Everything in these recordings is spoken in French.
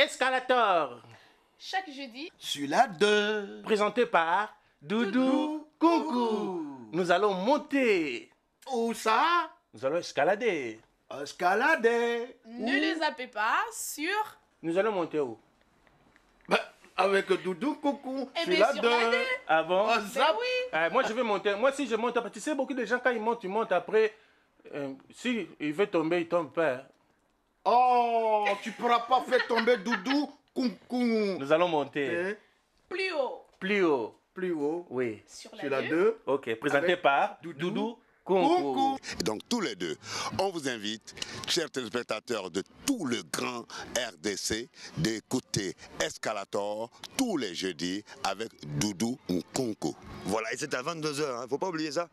Escalator. Chaque jeudi, Sur la 2. Présenté par Doudou Kunku. Nous allons monter. Où ça? Nous allons escalader. Escalader. ne les zappez pas sur... Nous allons monter où? Avec Doudou Coucou. Eh Sur bien, la sur 2. la 2. Ah bon? On Ben zappe. oui. Moi je vais monter. Moi si je monte, tu sais beaucoup de gens quand ils montent après. Si il veut tomber, il tombe pas. Oh, tu pourras pas faire tomber Doudou Coucou. Nous allons monter. Hein? Plus haut. Plus haut. Plus haut. Oui. Sur Sur la la 2. 2. Ok. Présenté Avec par Doudou Doudou Kunku. Coucou. Et donc tous les deux, on vous invite, chers téléspectateurs de tout le grand RDC, d'écouter Escalator tous les jeudis avec Doudou Nkunku. Voilà, et c'est à 22 h, hein. Faut pas oublier ça.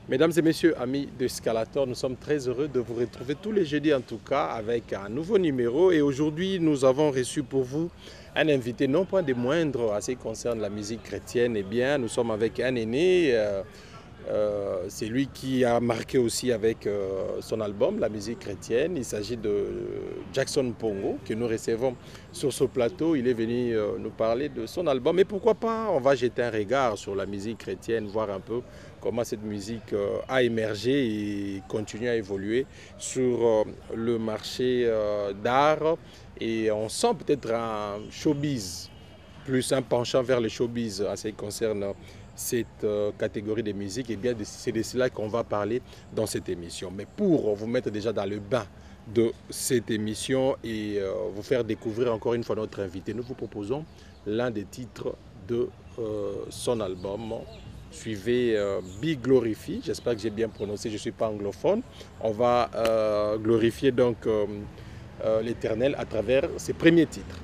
Mesdames et messieurs, amis de Escalator, nous sommes très heureux de vous retrouver tous les jeudis en tout cas avec un nouveau numéro. Et aujourd'hui, nous avons reçu pour vous un invité non pas des moindres en ce qui concerne la musique chrétienne. Eh bien, nous sommes avec un aîné. C'est lui qui a marqué aussi avec son album La musique chrétienne. Il s'agit de Jackson Pongo que nous recevons sur ce plateau. Il est venu nous parler de son album. Et pourquoi pas, on va jeter un regard sur la musique chrétienne, voir un peu comment cette musique a émergé et continue à évoluer sur le marché d'art. Et on sent peut-être un showbiz, plus un penchant vers le showbiz en ce qui concerne cette catégorie de musique. Et bien c'est de cela qu'on va parler dans cette émission. Mais pour vous mettre déjà dans le bain de cette émission et vous faire découvrir encore une fois notre invité, nous vous proposons l'un des titres de son album. Suivez Be Glorify, j'espère que j'ai bien prononcé, je ne suis pas anglophone. On va glorifier donc l'Éternel à travers ses premiers titres.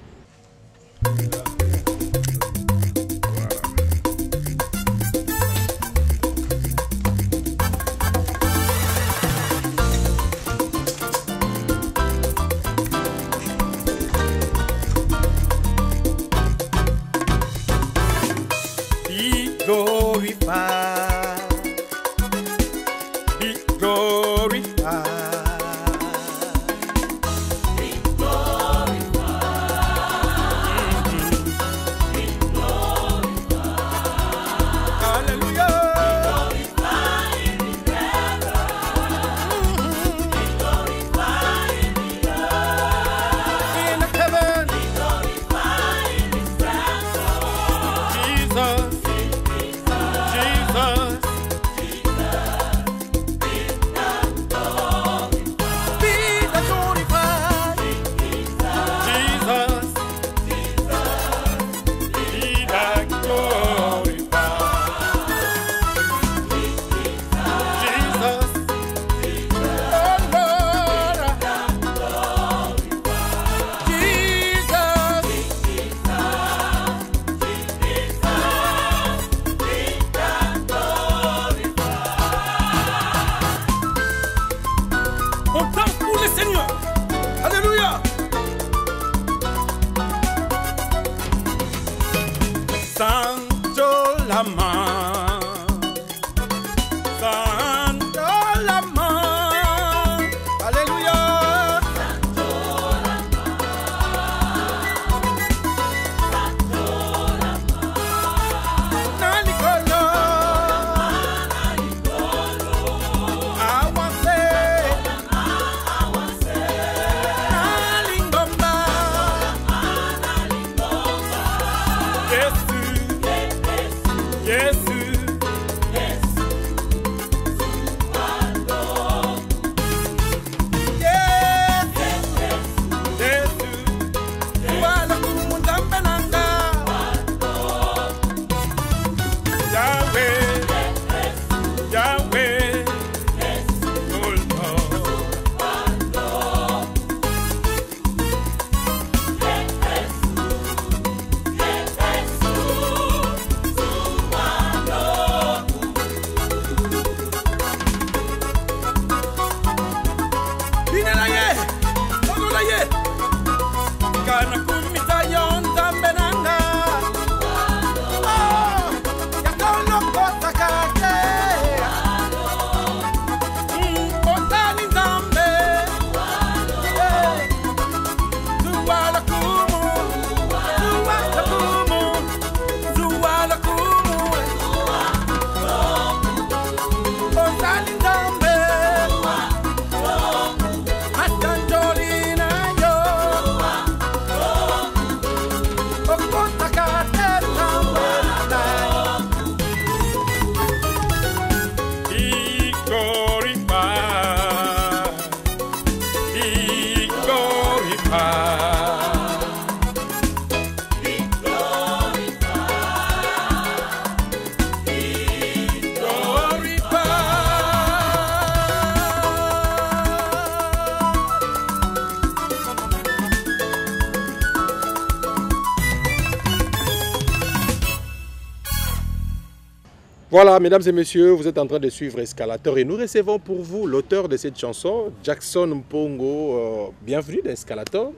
Voilà, mesdames et messieurs, vous êtes en train de suivre Escalator et nous recevons pour vous l'auteur de cette chanson, Jackson Mpongo. Bienvenue dans Escalator.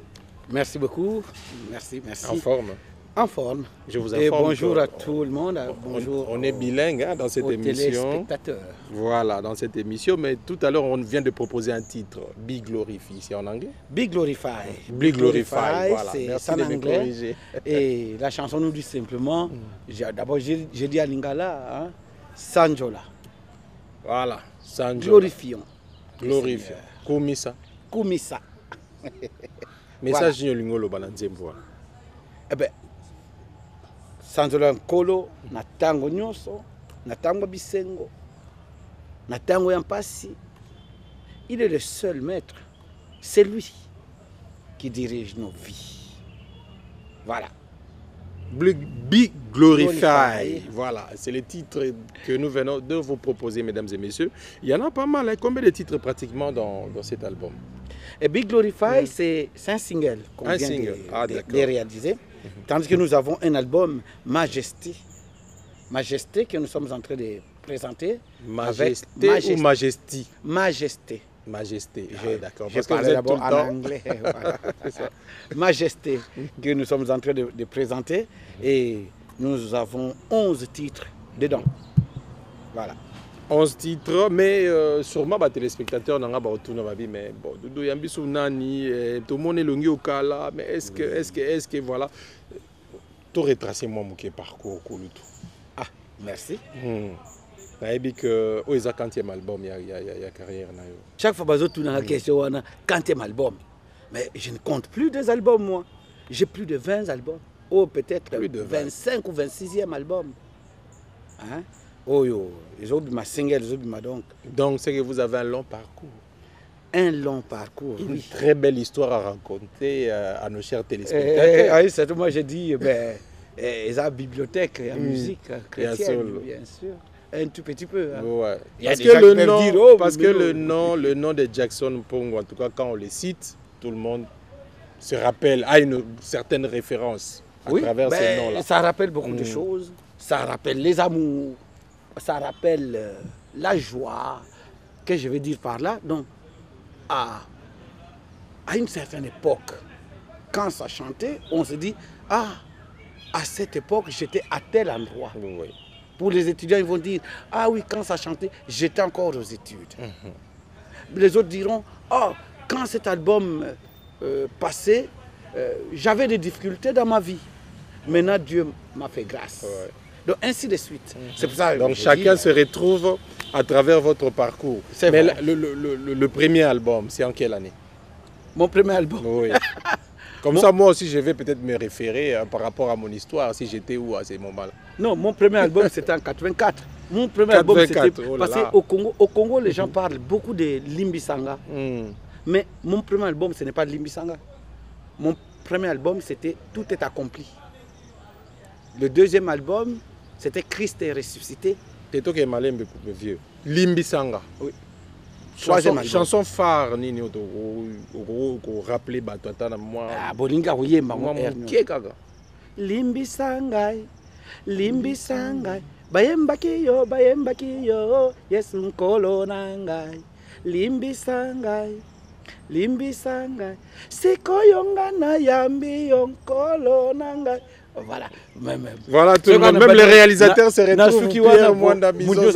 Merci beaucoup. Merci. En forme. En forme. Je vous Et informe. bonjour à tout le monde. Bonjour. On est bilingue dans cette émission. Téléspectateurs. Voilà, dans cette émission. Mais tout à l'heure, on vient de proposer un titre, Big Glorify. C'est en anglais? Big Glorify. Big Glorify, voilà. C'est Merci en de me anglais. corriger. Et la chanson nous dit simplement, d'abord j'ai dit à Lingala, hein, Sanjola. Voilà, Sanjo. Glorifions. Glorifions. Kumisa. Kumisa. Message Nyolingo lo balanzembo. Eh bien, Sanjola Nkolo, na tango nyonso, na tango bisengo, na tango yampasi. Il est le seul maître. C'est lui qui dirige nos vies. Voilà. Big Glorify. Glorify. Voilà, c'est le titre que nous venons de vous proposer, mesdames et messieurs. Il y en a pas mal. Hein. Combien de titres pratiquement dans cet album? Et Big Glorify, c'est un single qu'on Un vient single. de réaliser. Tandis que nous avons un album Majesté. Majesté que nous sommes en train de présenter. Majesté avec ou Majesty? Majesté. Majesté, d'accord. Je Parce que vous parle êtes tout d'abord le en temps... anglais. Voilà. Majesté que nous sommes en train de présenter. Et nous avons 11 titres dedans. Voilà. 11 titres, mais sûrement les téléspectateurs n'ont pas retourné ma vie, mais bon, Doudou Yambisou Nani, tout le monde est longué au cas là, mais est-ce que voilà, tout retracé moi mon parcours tout. Ah, merci. Je sais que au 40e album, il y a carrière. Chaque fois que tu as une question, 40e album. Mais je ne compte plus des albums, moi. J'ai plus de 20 albums. Oh, peut-être 25 ou 26e album. Hein? Oh, ils ont ma single, ils ont ma donc. Donc, c'est que vous avez un long parcours. Un long parcours, Une oui. très belle histoire à raconter à nos chers téléspectateurs. Oui, c'est moi j'ai dit, ils ont la bibliothèque, la musique chrétienne, bien sûr. Un tout petit peu. Hein. Ouais. Il y a Parce des que, gens qui peuvent dire, oh, parce mais que non. le nom de Jackson Mpongo, en tout cas quand on le cite, tout le monde se rappelle, a une certaine référence à travers ces noms-là. Ça rappelle beaucoup de choses. Ça rappelle les amours. Ça rappelle la joie. Que je vais dire par là. Donc, à une certaine époque, quand ça chantait, on se dit, ah, à cette époque, j'étais à tel endroit. Oui. Pour les étudiants, ils vont dire, ah oui, quand ça chantait, j'étais encore aux études. Les autres diront, oh, quand cet album passait, j'avais des difficultés dans ma vie. Maintenant, Dieu m'a fait grâce. Ouais. Donc, ainsi de suite. C'est pour ça que Donc je chacun dis, se retrouve à travers votre parcours. C'est Mais vrai. le premier album, c'est en quelle année? mon premier album. Oui. Comme ça, moi aussi, je vais peut-être me référer par rapport à mon histoire, si j'étais où à ce moment-là. Non, mon premier album, c'était en 84. Mon premier album, 84, c'était oh là parce là. qu'au Congo, les gens parlent beaucoup de Limbisanga. Mais mon premier album, ce n'est pas Limbisanga. Mon premier album, c'était Tout est accompli. Le deuxième album, c'était Christ est ressuscité. C'est toi qui es malin, mais vieux. Limbisanga. Oui. Troisième album. Chanson phare, Nini, au rappeler, moi. Ah, Bolinga, oui, Moi, mon kekaga. Limbisangai, Limbisangai, bayembaki yo, Yesu nkolo nangai. Limbisangai, Limbisangai, sikoyonga na yambi yo nkolo nangai. Voilà. Voilà, tout le monde, même les réalisateurs se retrouvent. Pierre Mwanda Mizo,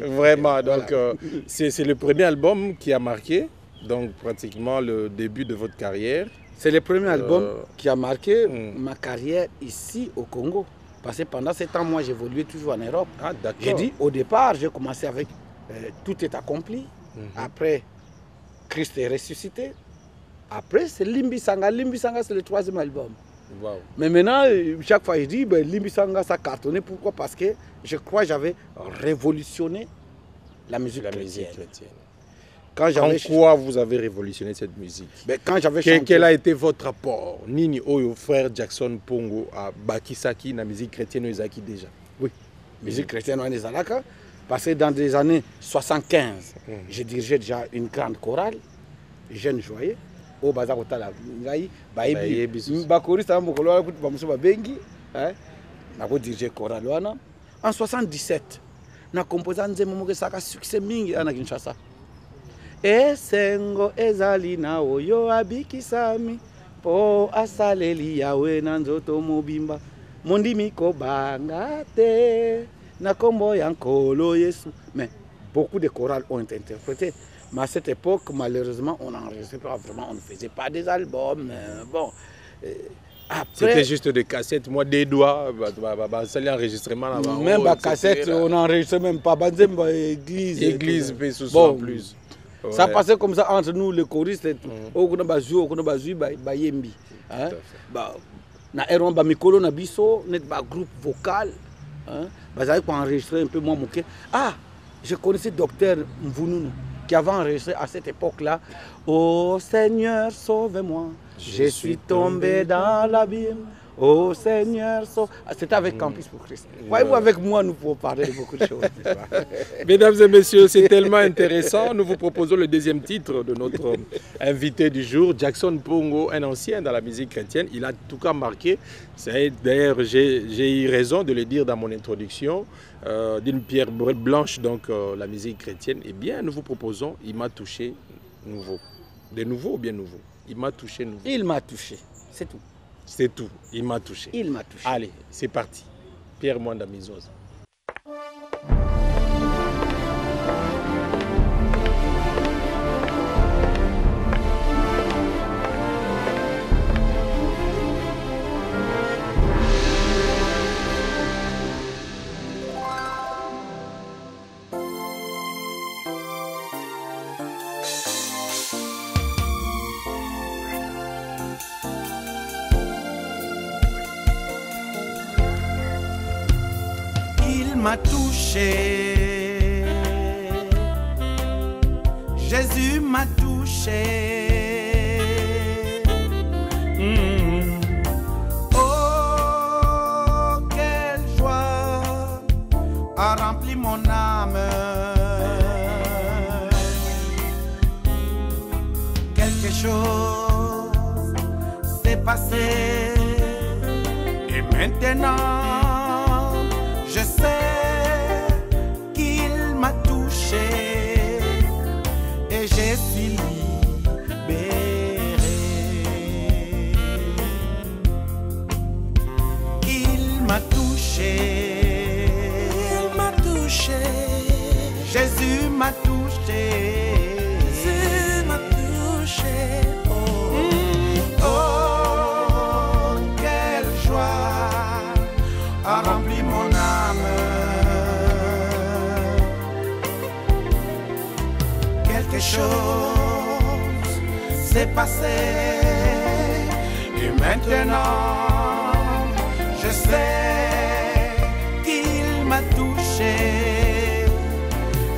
vraiment, donc c'est le premier album qui a marqué, donc pratiquement le début de votre carrière. C'est le premier album qui a marqué ma carrière ici au Congo. Parce que pendant 7 ans, moi, j'évoluais toujours en Europe. Ah, d'accord. J'ai dit, au départ, j'ai commencé avec Tout est accompli. Après, Christ est ressuscité. Après, c'est Limbisanga. Limbisanga, c'est le troisième album. Wow. Mais maintenant, chaque fois, je dis, Limbisanga, ça a cartonné. Pourquoi? Parce que je crois que j'avais révolutionné la musique chrétienne. En quoi vous avez révolutionné cette musique? Quand j'avais chanté... Quel a été votre apport? Nini Oyo, frère Jackson Mpongo, à Bakisaki, la musique chrétienne, Izaki déjà? Oui, musique chrétienne, on est Zalaka. Parce que dans les années 75, j'ai dirigé déjà une grande chorale, Jeune Joyeux. Au bazar otala ngai baebi bakori sa mokolo ala kuti bamuso babengi na ko diriger chorale wana En 77, na composé nzembo moko saka succès mingi na Kinshasa. Esengo ezali na oyo abikisami po asaleli yawe na nzoto mobimba mondimi kobanga te na kombo ya nkolo Yesu. Mais beaucoup de chorales ont été interprétées. Mais à cette époque, malheureusement, on n'enregistrait pas vraiment, on ne faisait pas des albums. Bon. C'était juste des cassettes, moi des doigts, c'est l'enregistrement là-bas. Même la cassette, on n'enregistrait même pas. Église. Église, mais ce bon, plus. Ouais. Ça passait comme ça entre nous, les choristes. On a bazou, bayembi. Na eron ba mikolo na biso, net ba groupe vocal. Bazali pour enregistrer un peu moins moqué. Ah, je connaissais docteur Mvununu qui avait enregistré à cette époque-là. Oh Seigneur, sauve-moi. Je suis tombé dans l'abîme. Oh Seigneur, c'était avec Campus pour Christ. Voyez-vous, avec moi, nous pouvons parler de beaucoup de choses. Mesdames et messieurs, c'est tellement intéressant. Nous vous proposons le deuxième titre de notre invité du jour, Jackson Pongo, un ancien dans la musique chrétienne. Il a tout cas marqué. D'ailleurs, j'ai eu raison de le dire dans mon introduction, d'une pierre blanche, donc la musique chrétienne. Eh bien, nous vous proposons, il m'a touché nouveau. De nouveau ou bien nouveau? Il m'a touché nouveau. Il m'a touché, c'est tout. C'est tout, il m'a touché. Il m'a touché. Allez, c'est parti. Pierre Mwanda Mizoza. M'a touché, Jésus m'a touché. Oh, quelle joie a rempli mon âme. Quelque chose s'est passé et maintenant je sais qu'il m'a touché et je suis libéré. Il m'a touché, Jésus m'a touché, Jésus m'a touché. Oh, oh, quelle joie a rempli mon âme. Quelque chose s'est passé et maintenant je sais qu'il m'a touché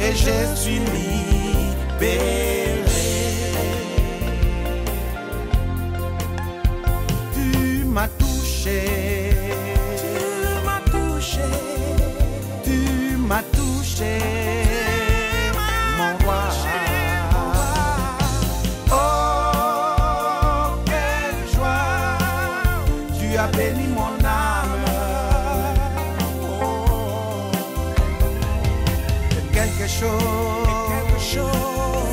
et je suis libéré. Tu m'as touché, tu m'as touché, tu m'as touché, mon roi. Oh, quelle joie, tu as béni mon âme. Oh, quelque chose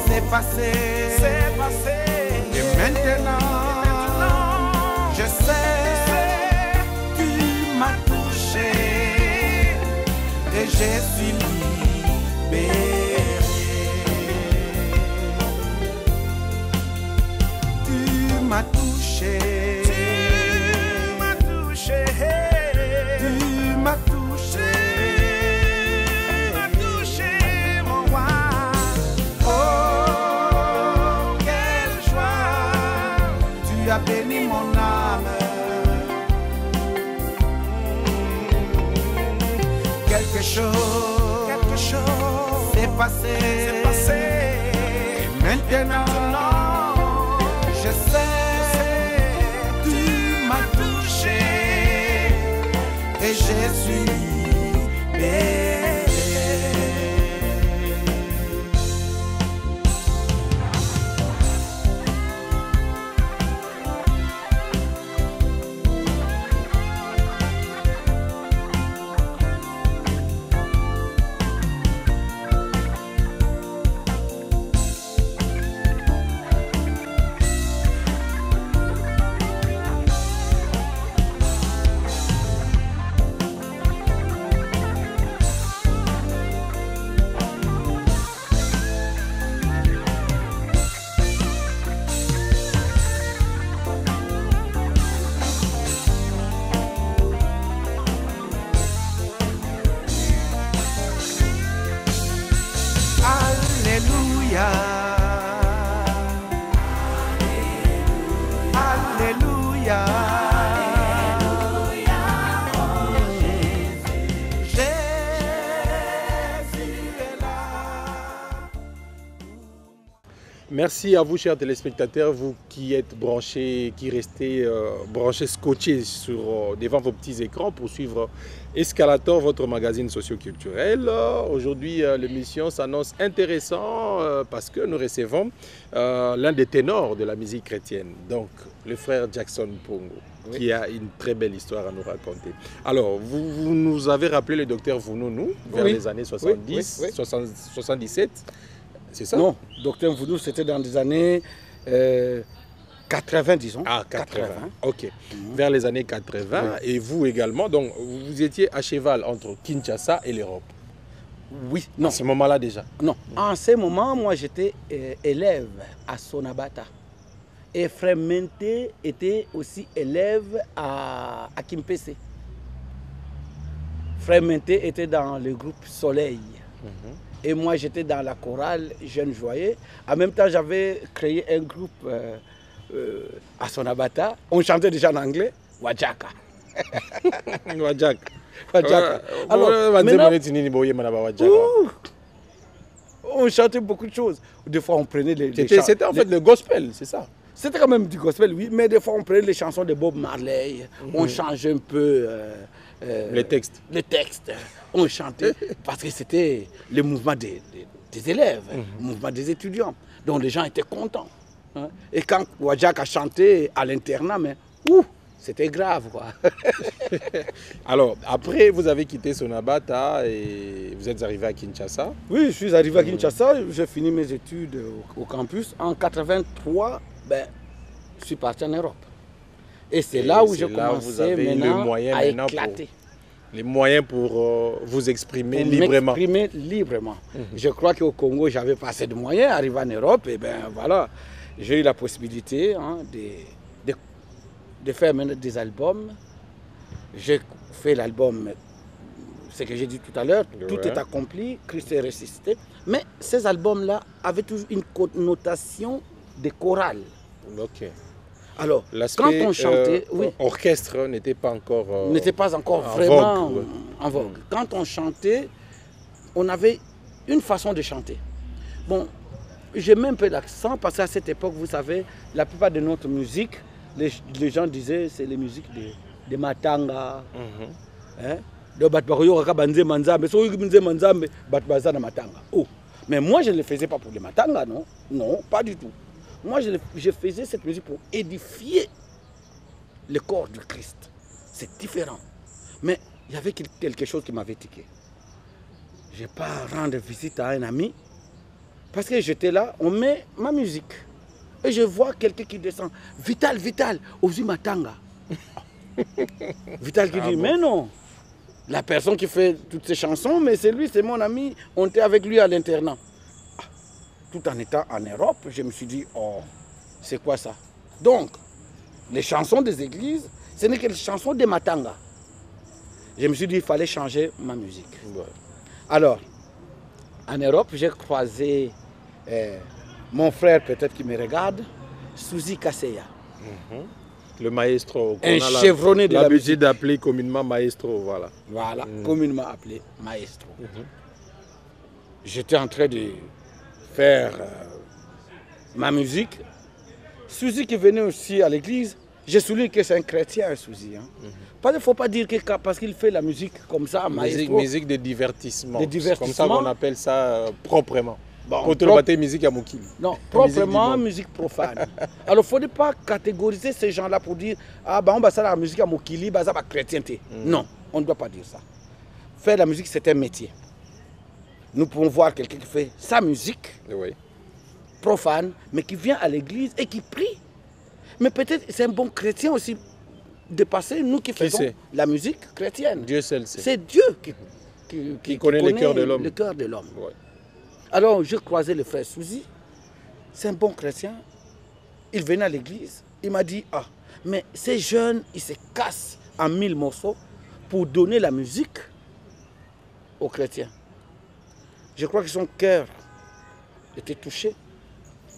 s'est passé, et maintenant je sais, tu m'as touché et je suis libéré. Tu m'as touché, tu m'as touché, tu m'as touché, tu m'as touché, mon roi. Oh, quelle joie, tu as béni mon âme. Quelque chose s'est passé, et maintenant je sais, tu m'as touché et je suis libéré. Alléluia. Alléluia. Merci à vous, chers téléspectateurs, vous qui êtes branchés, qui restez branchés, scotchés devant vos petits écrans pour suivre Escalator, votre magazine socio-culturel. Aujourd'hui, l'émission s'annonce intéressante parce que nous recevons l'un des ténors de la musique chrétienne, donc le frère Jackson Pongo, qui a une très belle histoire à nous raconter. Alors, vous nous avez rappelé le docteur Vununu vers les années 70, 77. C'est ça? Non, docteur Vununu, c'était dans les années 80, disons. Ah, 80. Ok. Vers les années 80. Et vous également, donc vous étiez à cheval entre Kinshasa et l'Europe. Oui, non. À ce moment-là déjà? Non. En ce moment, moi j'étais élève à Sonabata. Et Frère Mente était aussi élève à Kimpese. Frère Mente était dans le groupe Soleil. Et moi, j'étais dans la chorale Jeune Joyeux. En même temps, j'avais créé un groupe à Sonabata. On chantait déjà en anglais, Wajaka. Wajaka. Wajaka. Alors, on chantait beaucoup de choses. Des fois, on prenait les chansons. C'était en fait le gospel, c'est ça? C'était quand même du gospel, oui. Mais des fois, on prenait les chansons de Bob Marley. On changeait un peu... les textes. Les textes. On chantait parce que c'était le mouvement des élèves, le mouvement des étudiants. Donc les gens étaient contents. Hein. Et quand Wajak a chanté à l'internat, mais c'était grave, quoi. Alors, après, vous avez quitté Sonabata et vous êtes arrivé à Kinshasa? Oui, je suis arrivé à Kinshasa. J'ai fini mes études au campus. En 83, je suis parti en Europe. Et c'est là où j'ai commencé maintenant à éclater. Les moyens pour vous exprimer librement. M'exprimer librement. Je crois qu'au Congo, j'avais pas assez de moyens. Arrivé en Europe, et voilà, j'ai eu la possibilité de faire maintenant des albums. J'ai fait l'album, ce que j'ai dit tout à l'heure, Tout est accompli, Christ est ressuscité. Mais ces albums-là avaient toujours une connotation de chorale. Ok. Alors, quand on chantait, orchestre n'était pas encore vraiment en vogue. Quand on chantait, on avait une façon de chanter. Bon, j'ai même un peu d'accent parce qu'à cette époque, vous savez, la plupart de notre musique, les gens disaient c'est les musiques de Matanga. Mais moi, je ne le faisais pas pour les Matanga, non. Non, pas du tout. Moi, je faisais cette musique pour édifier le corps du Christ. C'est différent. Mais il y avait quelque chose qui m'avait tiqué. Je n'ai pas rendre visite à un ami. Parce que j'étais là, on met ma musique. Et je vois quelqu'un qui descend. Vital, Ozu Matanga. Vital qui dit, mais non. La personne qui fait toutes ces chansons, mais c'est lui, c'est mon ami. On était avec lui à l'internat. Tout en étant en Europe, je me suis dit, oh, c'est quoi ça? Donc, les chansons des églises, ce n'est que les chansons des Matanga. Je me suis dit, il fallait changer ma musique. Alors, en Europe, j'ai croisé mon frère, peut-être qui me regarde, Suzy Kaseya. Le maestro. Un chevronné de la musique. d'appeler communément maestro, voilà. Voilà, communément appelé maestro. J'étais en train de faire ma musique. Suzy qui venait aussi à l'église, j'ai souligné que c'est un chrétien, Suzy. Hein. Il ne faut pas dire que parce qu'il fait la musique comme ça, maestro. Musique de divertissement. C'est comme ça qu'on appelle ça proprement. Bon, musique à Mokili. Non, proprement musique profane. Alors, il ne faut pas catégoriser ces gens-là pour dire ah on va faire la musique à Mokili, ça va chrétienté. Non, on ne doit pas dire ça. Faire la musique, c'est un métier. Nous pouvons voir quelqu'un qui fait sa musique profane, mais qui vient à l'église et qui prie. Mais peut-être c'est un bon chrétien aussi de passer, nous qui faisons la musique chrétienne. Dieu seul sait. C'est Dieu qui connaît le cœur de l'homme. Le cœur de l'homme. Alors, je croisais le frère Suzy. C'est un bon chrétien. Il venait à l'église. Il m'a dit, ah, mais ces jeunes, ils se cassent en 1000 morceaux pour donner la musique aux chrétiens. Je crois que son cœur était touché.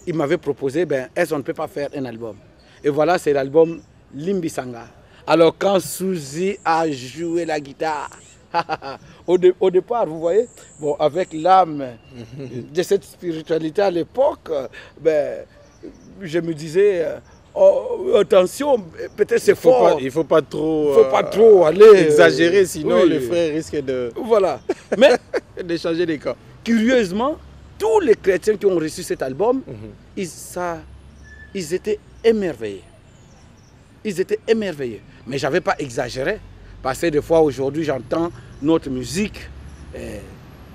Il m'avait proposé, ben, est-ce qu'on ne peut pas faire un album? Et voilà, c'est l'album Limbisanga. Alors quand Souzy a joué la guitare, au départ, vous voyez, bon, avec l'âme de cette spiritualité à l'époque, ben, je me disais, oh, attention, peut-être c'est fort. Il ne faut pas trop, aller exagérer, sinon oui. le frère risque de, voilà. Mais de changer les cas. Curieusement, tous les chrétiens qui ont reçu cet album, ils étaient émerveillés. Ils étaient émerveillés. Mais je n'avais pas exagéré. Parce que des fois, aujourd'hui, j'entends notre musique.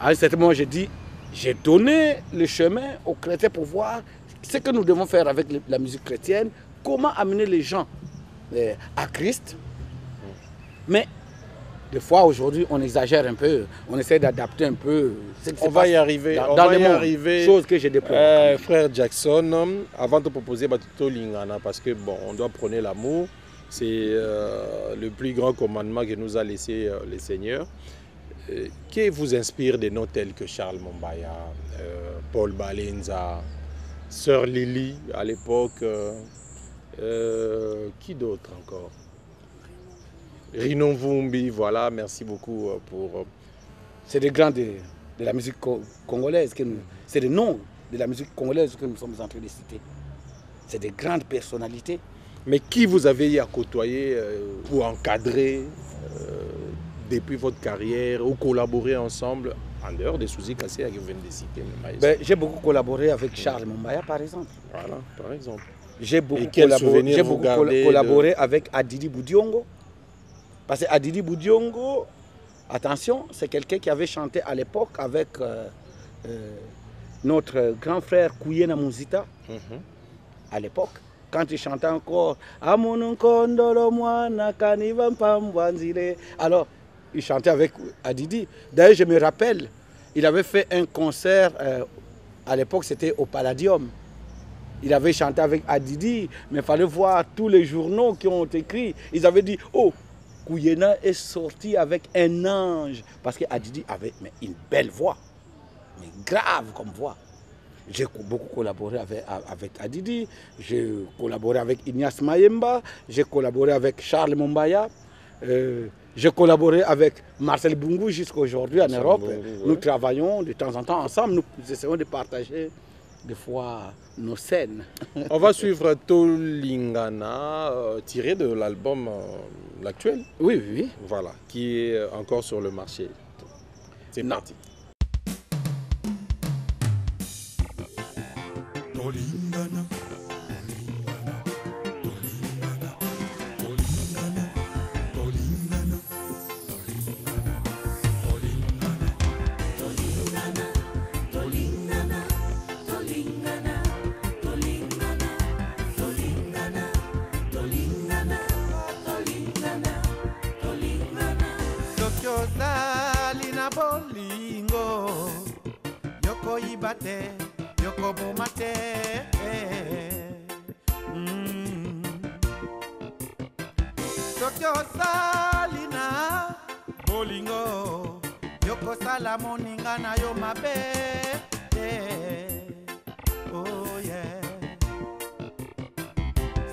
À un certain moment, j'ai donné le chemin aux chrétiens pour voir ce que nous devons faire avec la musique chrétienne, comment amener les gens à Christ. Mais des fois, aujourd'hui, on exagère un peu, on essaie d'adapter un peu. On va y arriver. Dans les arriver. Chose que j'ai déploré. Frère Jackson, avant de proposer Batuto Lingana, parce que bon, on doit prôner l'amour, c'est le plus grand commandement que nous a laissé le Seigneur. Qui vous inspire des noms tels que Charles Mombaya, Paul Balenza, Sœur Lily à l'époque, qui d'autre encore? Rino Vumbi, voilà, merci beaucoup pour... C'est des grands de la musique congolaise, c'est des noms de la musique congolaise que nous sommes en train de citer. C'est des grandes personnalités. Mais qui vous avez eu à côtoyer ou encadrer depuis votre carrière ou collaborer ensemble, en dehors des Souzy Kasséa que vous venez de citer? Ben, j'ai beaucoup collaboré avec Charles Mombaya, par exemple. Voilà, par exemple. J'ai beaucoup collaboré avec Adidi Boudiongo. Parce que Adidi Boudiongo, attention, c'est quelqu'un qui avait chanté à l'époque avec notre grand frère Kouyena Mouzita, à l'époque. Quand il chantait encore alors, il chantait avec Adidi. D'ailleurs, je me rappelle, il avait fait un concert, à l'époque c'était au Palladium. Il avait chanté avec Adidi, mais il fallait voir tous les journaux qui ont écrit. Ils avaient dit, oh, Kouyena est sorti avec un ange. Parce que Adidi avait une belle voix, mais grave comme voix. J'ai beaucoup collaboré avec Adidi, j'ai collaboré avec Ignace Mayemba, j'ai collaboré avec Charles Mombaya, j'ai collaboré avec Marcel Bungu jusqu'à aujourd'hui en Europe. Nous travaillons de temps en temps ensemble, nous essayons de partager des fois nos scènes. On va suivre Tolingana, tiré de l'album actuel. Oui, oui. Voilà, qui est encore sur le marché. C'est parti. Tolingana, Tolingana, Tolingana, Tolingana, Tolingana, Tolingana, Tolingana, Tolingana, Tolingana. Tokyo Salina Bolingo, Yoko Ibate. Yoko mate, Tokyo Salina Bolingo, Yoko Salamoninga na yo mabe, oh yeah.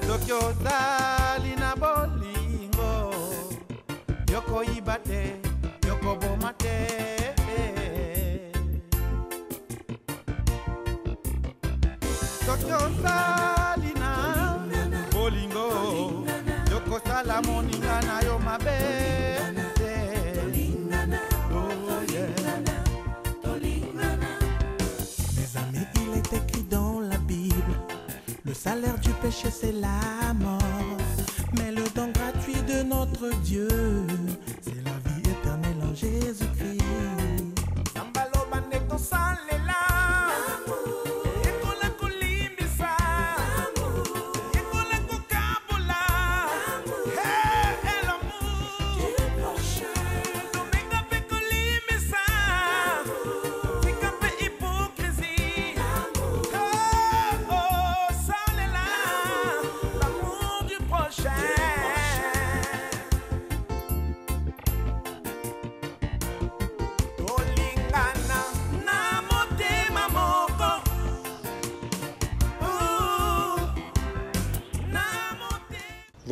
Tokyo Salina Bolingo, Yoko Ibate, Yoko Bomate. Tokyo Salina Bolingo, Yoko Salamoninga na yo mabe. Mes amis, il est écrit dans la Bible, le salaire du péché c'est la mort, mais le don gratuit de notre Dieu, c'est la vie éternelle en Jésus-Christ. Sambalo baneto salela.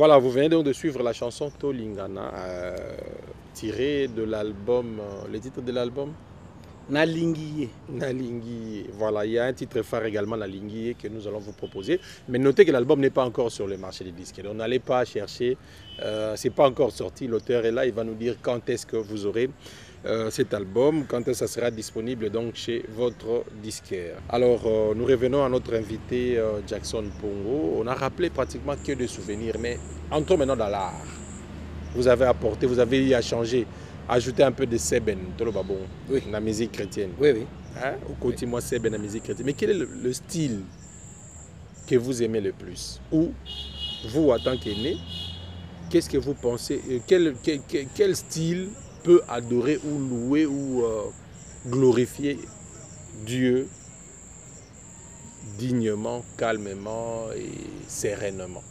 Voilà, vous venez donc de suivre la chanson Tolingana, tirée de l'album, le titre de l'album Nalingiye. Nalingiye. Voilà, il y a un titre phare également, Nalingiye, que nous allons vous proposer. Mais notez que l'album n'est pas encore sur le marché des disques. Donc n'allez pas chercher, c'est pas encore sorti. L'auteur est là, il va nous dire quand est-ce que vous aurez cet album, quand est-ce que ça sera disponible donc chez votre disquaire. Alors, nous revenons à notre invité Jackson Pongo. On a rappelé pratiquement que des souvenirs, mais entrons maintenant dans l'art. Vous avez apporté, vous avez eu à changer, ajouter un peu de seben, oui, la musique chrétienne. Oui, oui. Hein? Au côté, moi, seben, la musique chrétienne. Mais quel est le style que vous aimez le plus? Ou vous, en tant qu'aîné, qu'est-ce que vous pensez? Quel style peut adorer ou louer ou glorifier Dieu dignement, calmement et sereinement?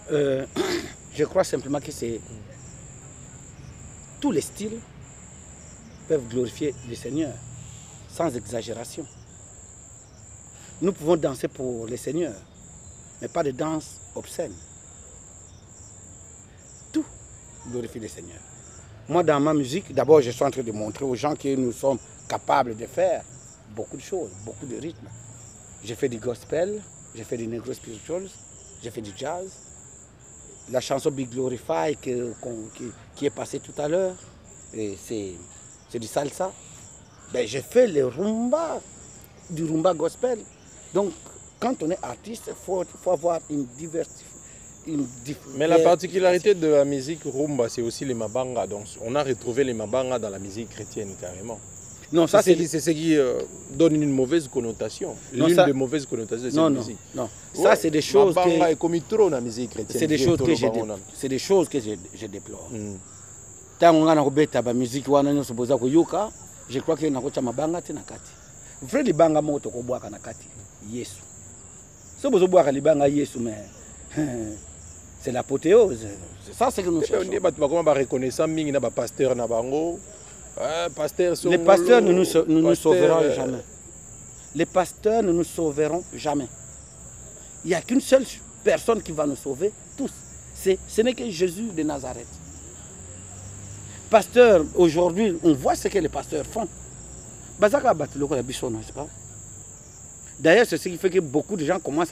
Je crois simplement que c'est tous les styles peuvent glorifier le Seigneur sans exagération. Nous pouvons danser pour le Seigneur, mais pas de danse obscène. Tout glorifie le Seigneur. Moi, dans ma musique, d'abord, je suis en train de montrer aux gens que nous sommes capables de faire beaucoup de choses, beaucoup de rythmes. J'ai fait du gospel, j'ai fait du negro spirituals, j'ai fait du jazz. La chanson Big Glorify qui est passée tout à l'heure, c'est du salsa. Ben, j'ai fait le rumba, du rumba gospel. Donc, quand on est artiste, il faut avoir une diversité. Mais la particularité de la musique rumba, c'est aussi les mabanga. Donc, on a retrouvé les mabanga dans la musique chrétienne carrément. Non, ça c'est ce qui donne une mauvaise connotation. L'une des mauvaises connotations de cette musique. Non, ouais, ça c'est des choses que... est comme trop dans la musique chrétienne. C'est des choses que je déplore. Tant on a la musique, je crois qu'il y a un mabanga qui est vrai libanga moto ko boaka na kati Yesu. So bozo boaka libanga Yesu mais c'est l'apothéose. C'est ça ce que nous cherchons. On est comment ba reconnaissant mingi na ba pasteur na bango. Les pasteurs ne nous sauveront jamais. Les pasteurs ne nous sauveront jamais. Il n'y a qu'une seule personne qui va nous sauver, tous. Ce n'est que Jésus de Nazareth. Pasteur, aujourd'hui, on voit ce que les pasteurs font. D'ailleurs, c'est ce qui fait que beaucoup de gens commencent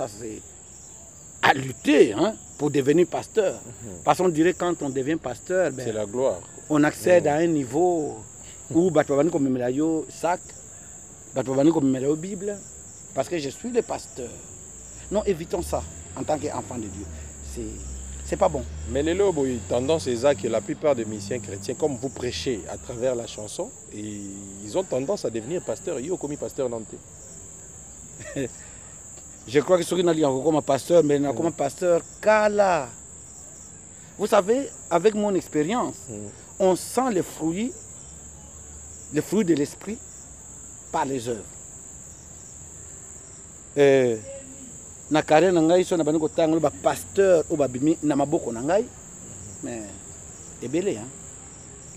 à lutter pour devenir pasteur. Parce qu'on dirait que quand on devient pasteur, c'est la gloire. On accède à un niveau où on comme le sac, comme la Bible, parce que je suis le pasteur. Non, évitons ça en tant qu'enfant de Dieu. C'est pas bon. Mais les lobes, tendance est ça que la plupart des musiciens chrétiens, comme vous prêchez à travers la chanson, et ils ont tendance à devenir pasteurs. Ils ont commis pasteur nantais. Je crois que ceux qui n'ont pas comme pasteur, mais non comme pasteur, Kala. Vous savez, avec mon expérience, on sent les fruits de l'esprit par les œuvres. Na carrière nangai so na bani ko tango ba pasteur ou ba bimi na maboko nangai mais ebele hein.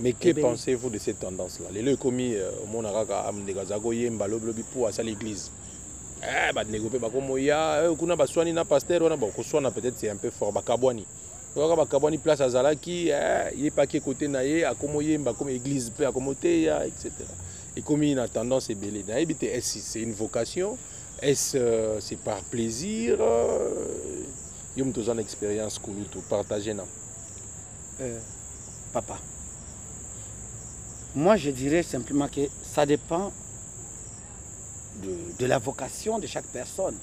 Mais que pensez-vous de cette tendance là? Les commis mon araka amdega zago yemba loblobi pour à l'église. Ba négocier ba comme ya kuna ba swani na pasteur on a ba ko swana peut-être c'est un peu fort ba kabwani. Ba kabwani place azalaki il est pas qui côté na ye akomo yemba comme église peut accomoder ya etc. Et comme il a tendance ebele na ebité c'est une vocation. Est-ce c'est par plaisir? Vous avez une expérience que vous partagez? Papa, moi je dirais simplement que ça dépend de la vocation de chaque personne.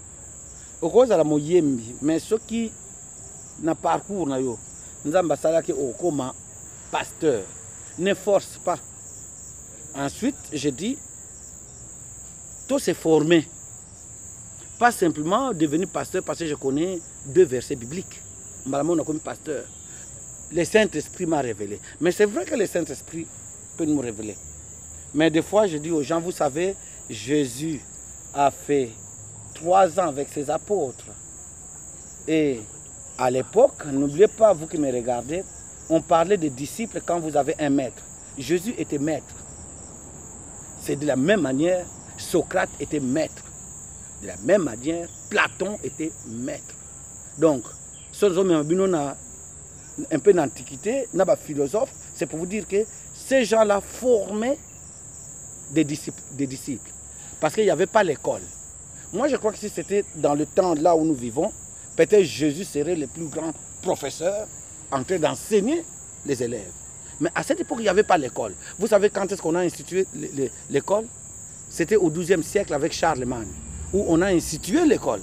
Au cause de la moyembi, mais ceux qui n'ont pas parcours, nous avons comme pasteur, ne force pas. Ensuite, je dis, tout s'est formé. Pas simplement devenir pasteur parce que je connais 2 versets bibliques. On a comme pasteur. Le Saint-Esprit m'a révélé. Mais c'est vrai que le Saint-Esprit peut nous révéler. Mais des fois, je dis aux gens, vous savez, Jésus a fait 3 ans avec ses apôtres. Et à l'époque, n'oubliez pas, vous qui me regardez, on parlait des disciples quand vous avez un maître. Jésus était maître. C'est de la même manière, Socrate était maître. De la même manière, Platon était maître. Donc, un peu d'antiquité, philosophe, c'est pour vous dire que ces gens-là formaient des disciples. Parce qu'il n'y avait pas l'école. Moi, je crois que si c'était dans le temps là où nous vivons, peut-être Jésus serait le plus grand professeur en train d'enseigner les élèves. Mais à cette époque, il n'y avait pas l'école. Vous savez quand est-ce qu'on a institué l'école? C'était au XIIe siècle avec Charlemagne, où on a institué l'école.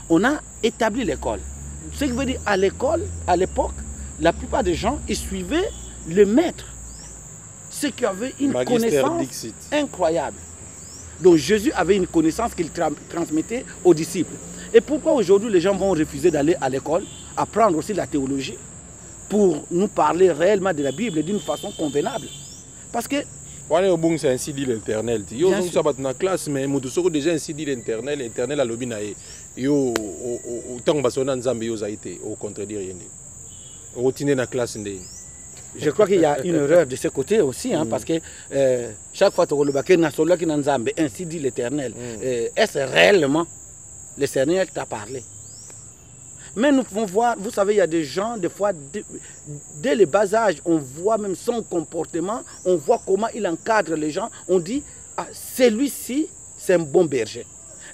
On a établi l'école. Ce qui veut dire, à l'école, à l'époque, la plupart des gens, ils suivaient le maître. Ceux qui avaient une connaissance incroyable. Donc Jésus avait une connaissance qu'il transmettait aux disciples. Et pourquoi aujourd'hui les gens vont refuser d'aller à l'école, apprendre aussi la théologie, pour nous parler réellement de la Bible d'une façon convenable? Parce que c'est ainsi dit l'Éternel. Yo dans la classe mais mutu déjà ainsi dit l'Éternel a lobby na yo autant basona nzambe yo zaité au contredire rien. Routine na classe ndé. Je crois qu'il y a une erreur de ce côté aussi, hein, parce que chaque fois que tu ainsi dit l'Éternel, est-ce réellement l'Éternel t'a parlé? Mais nous pouvons voir, vous savez, il y a des gens, des fois, dès le bas âge, on voit même son comportement, on voit comment il encadre les gens, on dit, ah, celui-ci, c'est un bon berger.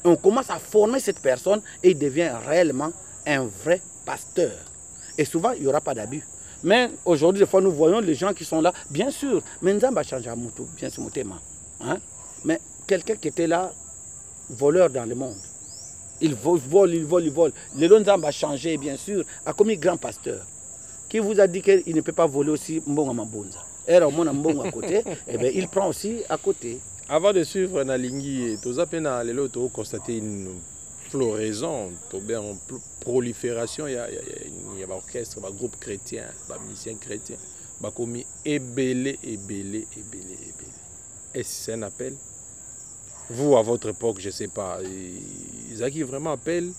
Et on commence à former cette personne et il devient réellement un vrai pasteur. Et souvent, il n'y aura pas d'abus. Mais aujourd'hui, des fois, nous voyons les gens qui sont là. Bien sûr, mais Nzamba change à Moutou, bien sûr, hein? Mais quelqu'un qui était là, voleur dans le monde. Il vole. Le Nzamba a changé, bien sûr, a commis grand pasteur. Qui vous a dit qu'il ne peut pas voler aussi Mbonga Mabonza? Et à côté, et bien, il prend aussi à côté. Avant de suivre Nalingi, tu as constaté une floraison, une prolifération, il y a un orchestre, un groupe chrétien, un musicien chrétien, il commis ébélé. Est-ce que c'est un appel? Vous, à votre époque, je ne sais pas, ils ont qui vraiment appellent,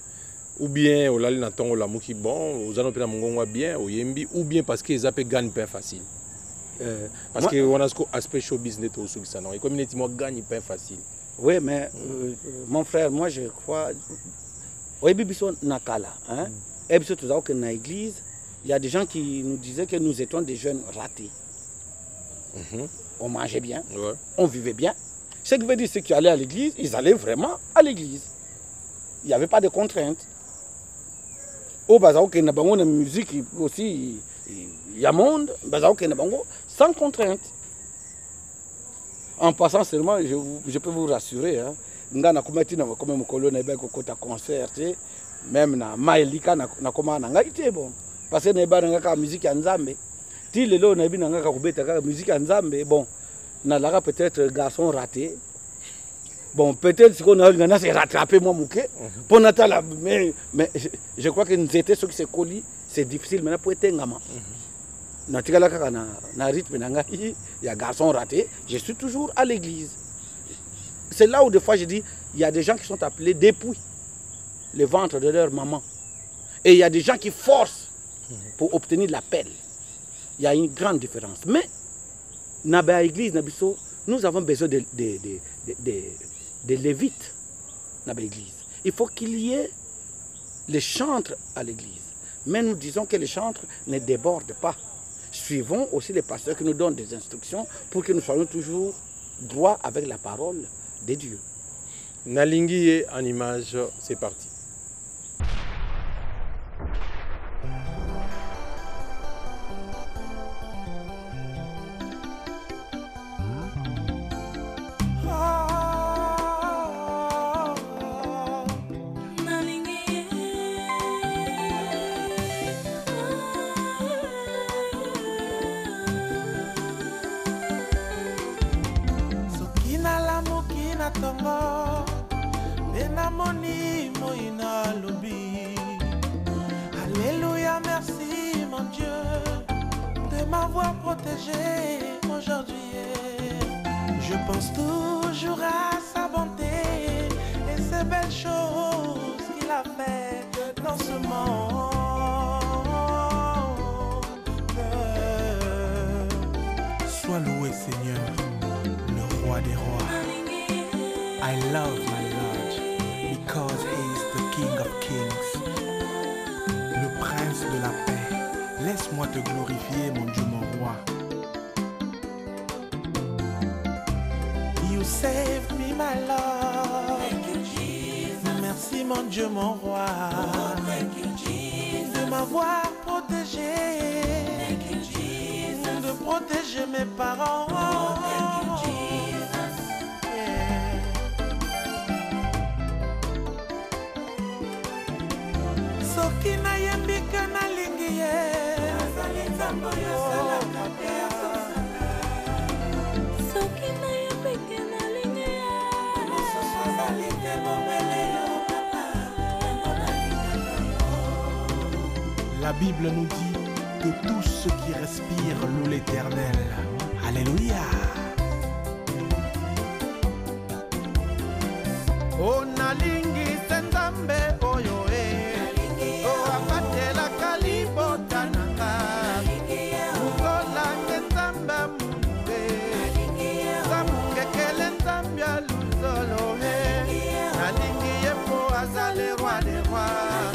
ou bien au lali naton la mouki bon, aux anopé na mongongo bien, au yembi, ou bien parce qu'ils appellent gagne pain facile. Parce que on a ce aspect show business aussi ça non, et comme il moi gagne pain facile. Oui, mais mon frère, moi je crois, au Bibiso Nakala, hein, et puis tout ça que dans l'église, il y a des gens qui nous disaient que nous étions des jeunes ratés. On mangeait bien, on vivait bien. Ce qui veut dire, c'est qu'ils allaient à l'église, ils allaient vraiment à l'église. Il n'y avait pas de contraintes. Au Bazao, il y a une musique aussi, il y a monde, sans contraintes. En passant seulement, je peux vous rassurer, hein, ngana komati na comme mon colonne be ko kota concert même na mailika na koma na ngaite bon parce que na ba nga ka musique ya nzambe ti lelo na bi na nga ka kubeta ka musique ya nzambe bon na la peut-être garçon raté bon peut-être ce qu'on a ngana c'est rattrapé moi mouké pour natala mais je crois que nous étions ceux qui se collent c'est difficile maintenant pour être ngama natikala kaka na rythme na ngai ya garçon raté je suis toujours à l'église. C'est là où des fois je dis, il y a des gens qui sont appelés dépouilles, le ventre de leur maman. Et il y a des gens qui forcent pour obtenir l'appel. Il y a une grande différence. Mais, dans l'église, nous avons besoin de lévites dans l'église. Il faut qu'il y ait les chantres à l'église. Mais nous disons que les chantres ne débordent pas. Suivons aussi les pasteurs qui nous donnent des instructions pour que nous soyons toujours droits avec la parole de Dieu. Nalingi en image, c'est parti. Alléluia, merci mon Dieu de m'avoir protégé aujourd'hui. Je pense toujours à sa bonté et ces belles choses qu'il a faites dans ce monde. Sois loué Seigneur, le roi des rois. I love my Lord because he is the King of Kings, le prince de laisse-moi te glorifier, mon Dieu, mon roi. You saved me, my Lord. Thank you, Jesus. Merci, mon Dieu, mon roi. Oh, thank you, Jesus. De m'avoir protégé. Thank you, Jesus. De protéger mes parents. Oh, thank you, Jesus. Yeah. Soki na yembika na lingi ye. Azali nzambo yo salaka te. Soki na yembika na lingi ye. Mososo azali te bomele yo papa. La Bible nous dit que tous ceux qui respirent louent l'Éternel. Alléluia. Oh nalingi senzambe oyo e. Oh apatela kalibota nanga. Mukola ngenzamba mumbe. Zamunge kele nzambia luzolo he. Nalingi ye po azale roi des rois.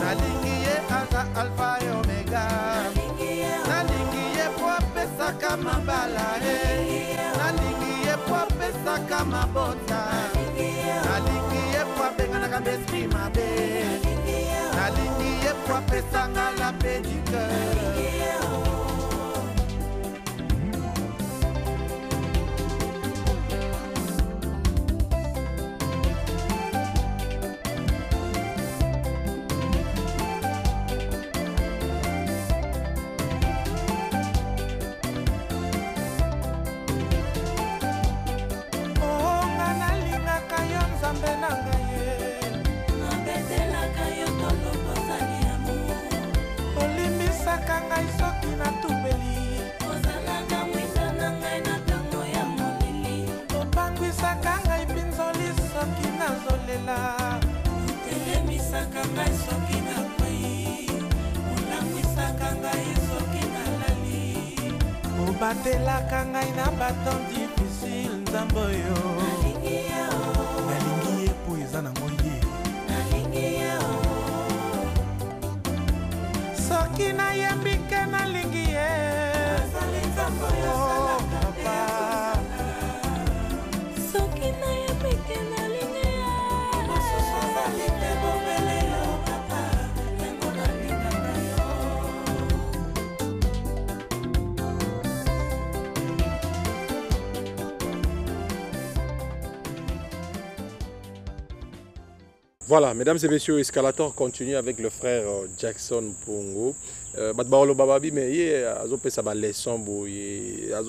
Nalingi ye aza alpha et omega. Nalingi ye po apesa kama bala he. Nalingi ye po apesa kama bota. Nalingi ye po apengana kama esprit mabe. Nalingi ye po apesa ngala pedike. Obatelaka ngai na baton difficile nzambo yo. Nalingi ye po eza nango ye. Soki nayembike nalingi ye. Oh papa. Soki nayembike nalingi ye. Mososo azali te bomele yo papa. Yango nalingaka yo. Voilà, mesdames et messieurs, Escalator continue avec le frère Jackson Pongo. Batbaolo Bababi, mais il a sa leçon, il a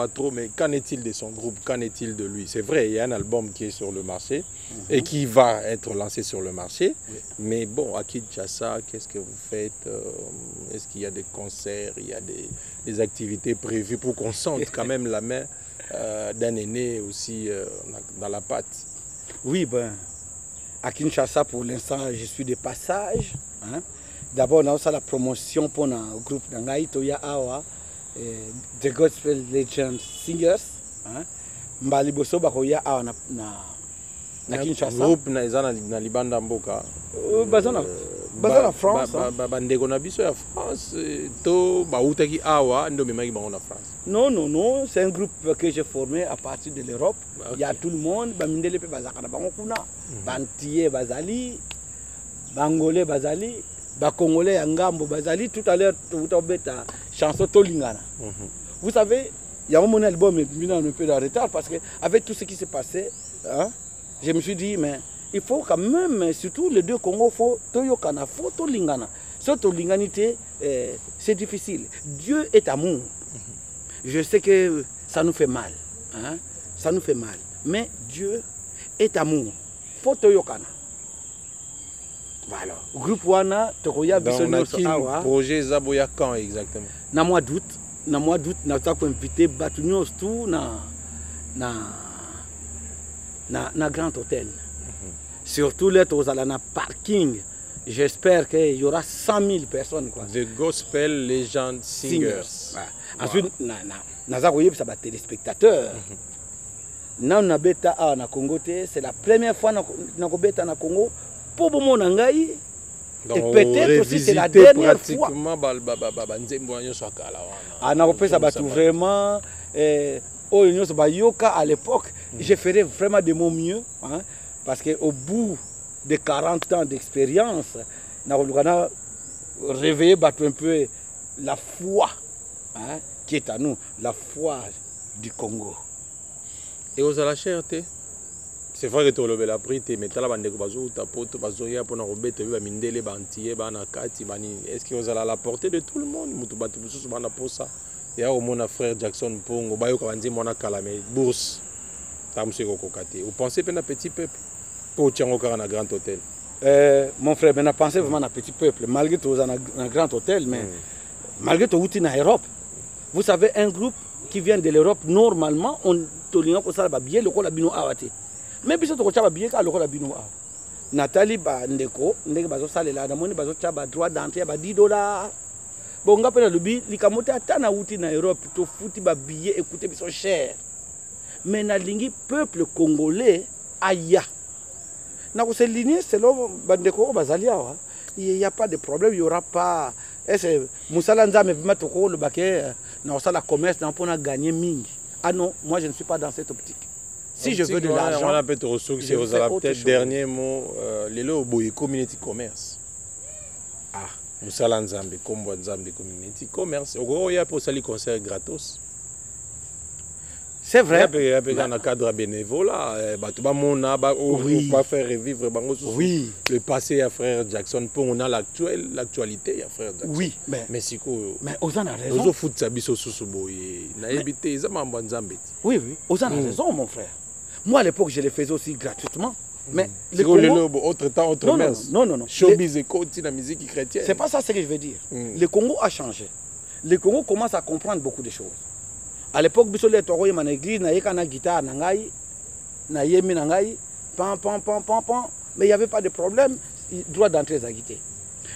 trop, mais qu'en est-il de son groupe? Qu'en est-il de lui? C'est vrai, il y a un album qui est sur le marché et qui va être lancé sur le marché. Mais bon, à Kinshasa, qu'est-ce que vous faites? Est-ce qu'il y a des concerts? Il y a des activités prévues pour qu'on sente quand même la main d'un aîné aussi dans la pâte? Oui, ben. À Kinshasa, pour l'instant, je suis de passage. Hein. D'abord, on a la promotion pour un groupe Toya Awa, The Gospel Legend Singers. Mbali Boso Bakoya Awa na Kinshasa. Groupe na Libanda Mboka. Bazana France. Bandeko na biso ya France. To bautaki Awa ndo memaki bango na France. Non, non, non. C'est un groupe que j'ai formé à partir de l'Europe. Okay. Il y a tout le monde. Bamindele pe bazaka na bango kuna. Bantiye bazali. Bangolais bazali. Bacongolais ya ngambo bazali. Tout à l'heure, tu as bêta chanson Tolingana. Vous savez, il y a un album un peu en retard parce que avec tout ce qui s'est passé, hein, je me suis dit, mais il faut quand même, surtout les deux Congos, il faut Toyokana, il faut Tolingana. Cette Tolinganité, c'est difficile. Dieu est amour. Je sais que ça nous fait mal. Hein? Ça nous fait mal. Mais Dieu est amour. Il faut Toyokana. Voilà. Groupe Wana, Tokoya, Bissono, le projet Zaboya quand exactement? Dans le mois d'août, nous avons invité Batunios tout dans le Grand Hôtel. Surtout les Tozalana parking. J'espère qu'il y aura 100 000 personnes. Quoi. The Gospel Legend Singers. Ensuite, nous avons eu des téléspectateurs. Nous avons Congo, c'est la première fois que nous avons au Congo. Pour le monde, Donc, et peut-être aussi c'est la dernière fois. Vraiment, à l'époque, je ferais vraiment de mon mieux. Hein, parce qu'au bout de 40 ans d'expérience, on a réveillé un peu la foi, hein, qui est à nous, la foi du Congo. Et aux la cherté, c'est vrai que tu as levé la prix, mais tu as la est-ce que vous allez à la portée de tout le monde? Il y a au moins un frère Jackson Pongo, bourse. Vous pensez que c'est un petit peuple pour tirer au un grand hôtel? Mon frère, je pense vraiment à un petit peuple, malgré tout un grand hôtel, mais malgré tout, vous êtes en Europe. Vous savez, un groupe qui vient de l'Europe, normalement, on tourne comme ça, bien le colabino awate. Mais si on a bien le colabino awate. Nathalie Ndeko, Ndeko bazo sale la, namoni bazo chaba droit d'entrée ba $10. Bon, on a le billet, les camotes atana outi na Europe, to fouti ba billet, écoutez, ils sont chers. Mais na lingi peuple congolais aya. Na ko se ligne selon Bandeko bazalia, il n'y a pas de problème, il n'y aura pas. Est-ce Moussala Nzame mettre le baquet dans la commerce dans pour gagner ming. Ah non, moi je ne suis pas dans cette optique. Si je veux de l'argent, on a peut-être dernier mot, les lots community commerce. Ah, Moussala Nzambe, Kombo Nzambe community commerce. Il y a pour ça les concerts gratos. C'est vrai. Il y a un cadre bénévole, pas faire revivre le passé à frère Jackson. Pour on a l'actualité à frère Jackson. Oui, mais Ozan a raison. Oui, Ozan a raison, mon frère. Moi à l'époque, je les faisais aussi gratuitement. Mais le Congo, autre temps, autre messe. Non. Showbiz et la musique chrétienne. C'est pas ça ce que je veux dire. Le Congo a changé. Le Congo commence à comprendre beaucoup de choses. À l'époque, biso les toro yema na église na yeka na guitare na ngai na yemi na ngai pan, mais il y avait pas de problème, droit d'entrée à guitare.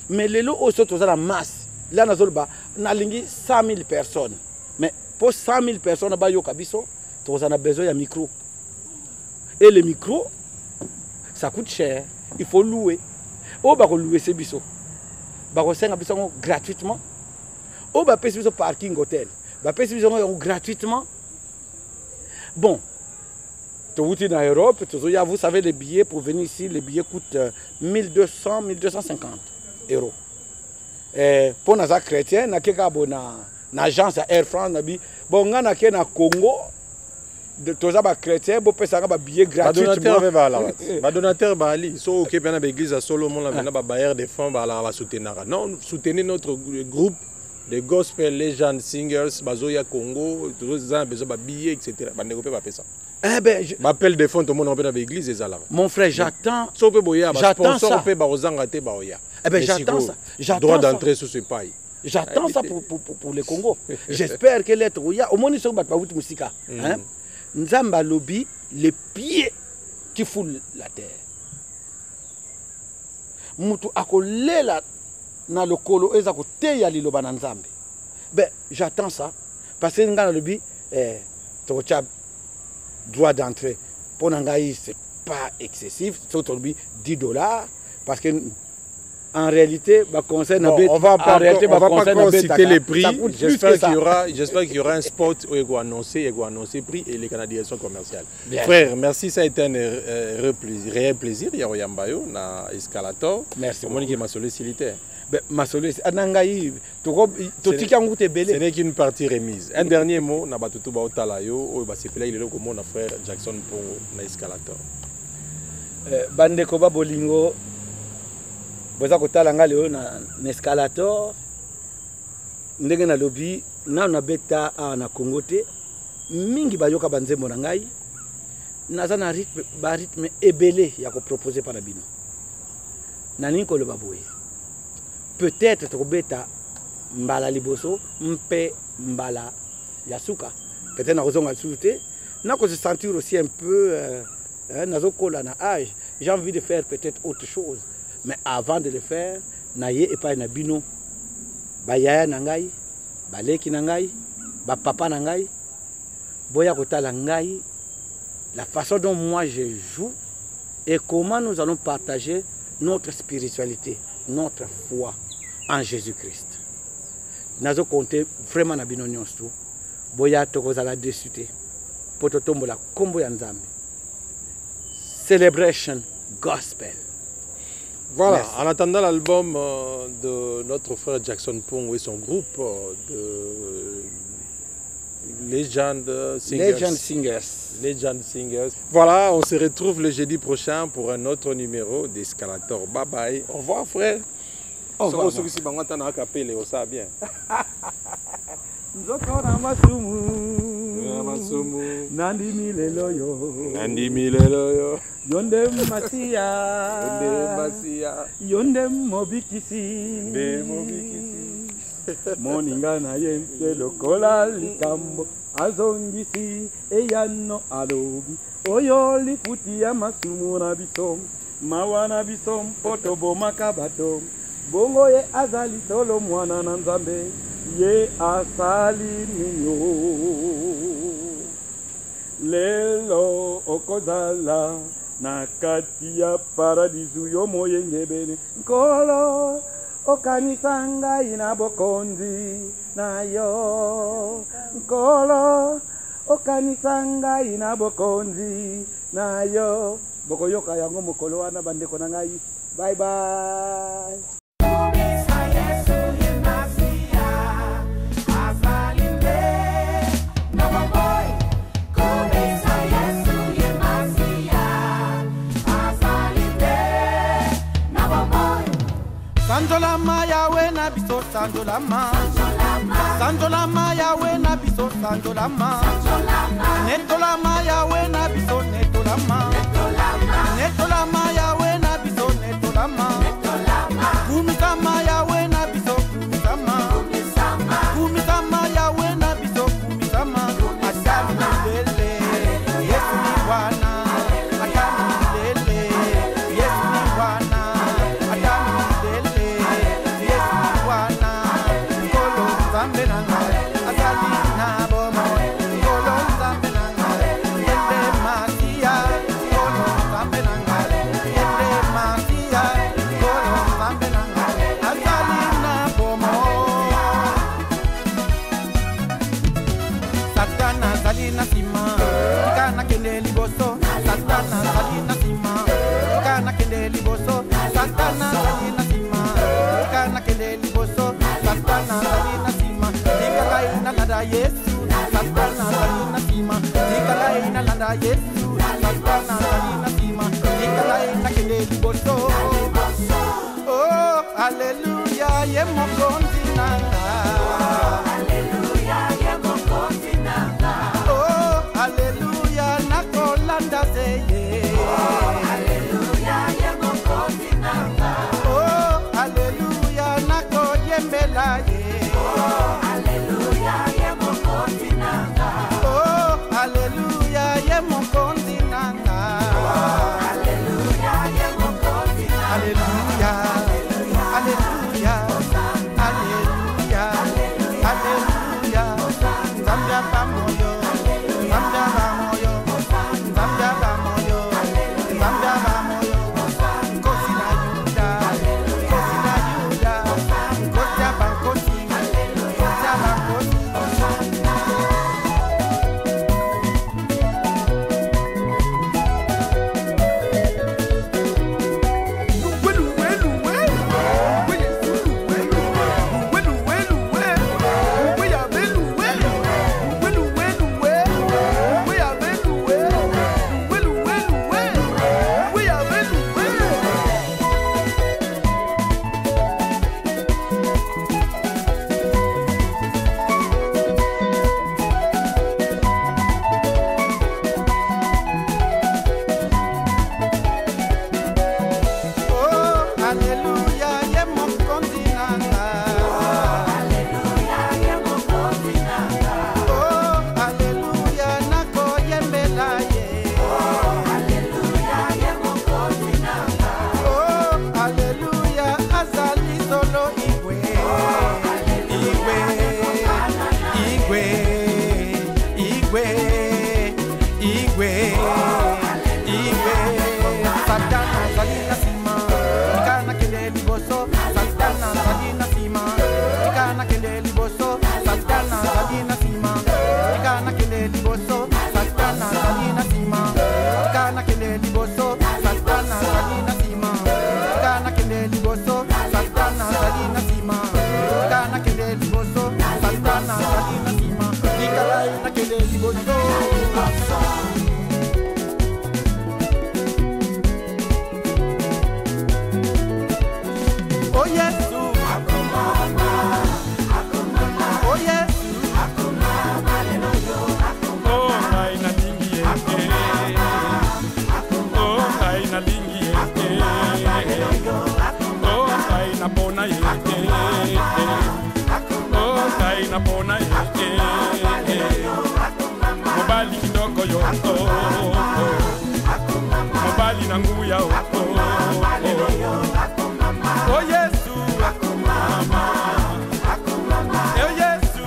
Mais les lots aussi tous la masse. Là na zolba na lingi 100 000 personnes. Mais pour 100 000 personnes ba yo kabiso, tous on a besoin d'un micro. Et le micro ça coûte cher, il faut louer. O ba ko louer ce biso. Ba ko senga biso gratuitement. O ba pèse biso parking hôtel. Gratuitement. Bon, vous êtes en Europe, vous savez les billets pour venir ici, les billets coûtent 1200, 1250 €. Et pour les chrétiens, il y a une agence Air France, bon, il y a un Congo, tous les chrétiens, vous pouvez avoir des billets gratuitement. Donateur Bali, si vous avez une église à Solomon, vous avez des fonds, non, soutenez notre groupe. Les gospel, les gens singers, Bazoya Congo, tous les gens besoin de billets, etc. M'appelle des fonds, tout le monde dans l'église et ça. Mon frère, j'attends. J'attends ça. J'attends ça. Droit d'entrée sur ce pays. J'attends ça pour le Congo. J'espère que l'être au moins ils sont pas de musique. Nzamba lobby, les pieds qui foulent la terre. Mutu akole la na lokolo eza ko teya liloba na Nzambe. Ben j'attends ça parce que ngana lobi to cha droit d'entrée pour nangai c'est pas excessif, surtout $10 parce que en réalité bah concerne on va pas citer les prix. J'espère qu'il y aura un spot où il va annoncer prix et les canalisations commerciales. Frère, merci, ça a été un réel plaisir. Il y a Yambayo na Escalator. Merci. Comment est ma sollicité? Ma sollicité anangai ce n'est qu'une partie remise. Un dernier mot na batutu ba otalayo o ba sepela ile ko mon frère Jackson pour na Escalator. Bande ko ba bolingo boza kotala nga leo na Escalator ndenge na lobby na beta na Congo te mingi bayoka banzembo na ngai naza na rythme ebele ya ko proposer par bino na ninko le baboye peut-être tokobeta mbala liboso mpe mbala yasuka peut-être na kozonga souté na ko se sentir aussi un peu nazokola na âge, j'ai envie de faire peut-être autre chose. Mais avant de le faire, naye et pas nabino, ba yaya nangai, ba leki nangai, ba papa nangai, boya kotala ngai, la façon dont moi je joue et comment nous allons partager notre spiritualité, notre foi en Jésus-Christ. Nazo compter vraiment na bino nyonso. Boya tokozala desute. Pototombola kombo ya Nzambe. Celebration Gospel. Voilà, Merci. en attendant l'album de notre frère Jackson Pongo et son groupe de Legend Singers. Legend Singers. Legend Singers. Voilà, on se retrouve le jeudi prochain pour un autre numéro d'Escalator. Bye bye. Au revoir frère. Au revoir. Bien. Nzoko na masumu Nandi milelo yo Yonde masia Yonde mobikisi Moninga na yempe lokola likambo Azongisi eyano alobi Oyo lifuti ya masumu na bisom Mawana bisom poto bomaka bato Bongo ye azali solo mwana na Nzambe Ye asali niyo Lelo okozala na kati ya paradisu yo moyengebene Nkolo okanisa ngai na bokonzi na yo Nkolo okanisa ngai na bokonzi na yo Bokoyoka yango mokolo wana bandeko na ngai. Bye bye. Sanjolama yawe na biso sanjolama Sanjolama yawe na biso sanjolama Netolama yawe na biso netolama Netolama yawe na biso netolama Kumisama yawe na biso kumisama Kumisama yawe na biso kumisama Asali milele Yesu ni Bwana Asali milele Yesu ni Bwana Yesu, Satana salina sima, dikala ina landa Yesu, Satana salina sima, dikala ina kende liboso. Oh, hallelujah, ye mokonzi nanga. Hallelujah, ye mokonzi nanga. Oh, hallelujah, nakolanda zeye. Oh, hallelujah, ye mokonzi nanga. Oh, hallelujah, nakoyembela ye. Oh, hallelujah, ye mokonzi nanga. Oh, hallelujah, ye mokonzi nanga. Oh, hallelujah, ye mokonzi nanga. Hallelujah, hallelujah, hallelujah. nalingi oh ngai napona oh ngai napona mobali kitoko yo mobali na nguya oh Yesu mama oh Yesu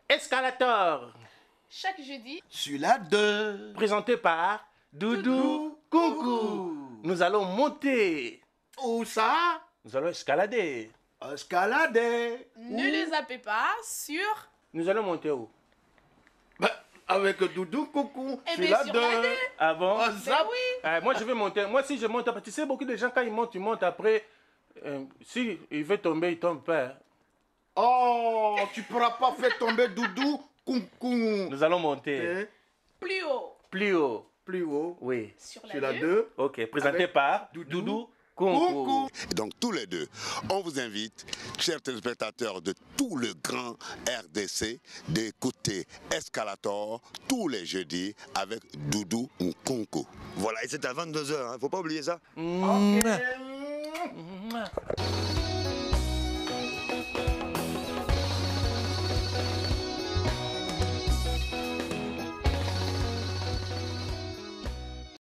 Escalator, Chaque jeudi, Sur la 2. présenté par Doudou Kunku. Nous allons monter. Où ça? Nous allons escalader. Escalader. ne les zappez pas sur... Nous allons monter où? Avec Doudou Coucou. Eh Sur bien, la sur 2. la 2. Ah bon? Oh, Ben zap. oui. Moi, je vais monter. Moi, si je monte, tu sais, beaucoup de gens, quand ils montent après, si il veut tomber, il tombe pas. Oh, tu pourras pas faire tomber Doudou Coucou. Nous allons monter. Hein? Plus haut. Plus haut. Plus haut. Oui. Sur Sur la la 2. 2. Ok, présenté Avec par Doudou Doudou Kunku. Coucou. Et donc tous les deux, on vous invite, chers téléspectateurs de tout le grand RDC, d'écouter Escalator tous les jeudis avec Doudou Kunku. Voilà, et c'est à 22 h, hein. Faut pas oublier ça. Mm. Ok.